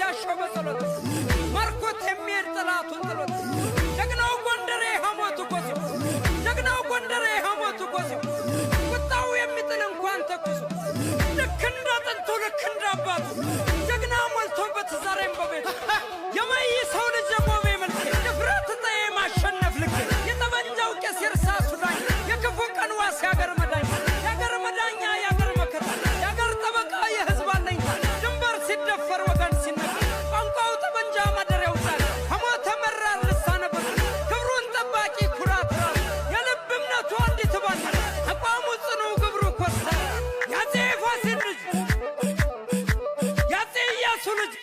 ያሻው በጸሎት ማርኮት የሚሄድ ጠላቱን ጥሎት ጀግናው ጎንደሬ ሐሞቱ ኮሶ ጀግናው ጎንደሬ ሐሞቱ ኮሶ ቁጣው የሚጥል እንኳን ተኩሶ ልክ እንደ ጥንቱ ልክ እንደ አባቱ ጀግና ሞልቶበት ዛሬም በቤቱ የማይ ሰው ልጅ የቆቤ መልክ ድፍረት ጠዬ ማሸነፍ ልክ የጠመንጃው ቄስ የእርሳሱ ዳኝ የክፉ ቀን ዋስ ያገር መዳኝ ያገር መዳኛ ያገር መከታ ያገር ጠበቃ የሕዝብ አለኝታ ድንበር ሲደፈር ወገን ሲነካ ቋንቋው ጠመንጃ ማደሪያው ጻል ሐሞተ መራር ልሳነ ብር ክብሩን ጠባቂ ኩራት ራስ የልብ እምነቱ አንዲት ባል አቋሙ ጽኑ ግብሩ ኮስተር ያፄ ፋሲል ልጅ ያፄ ኢያሱ ልጅ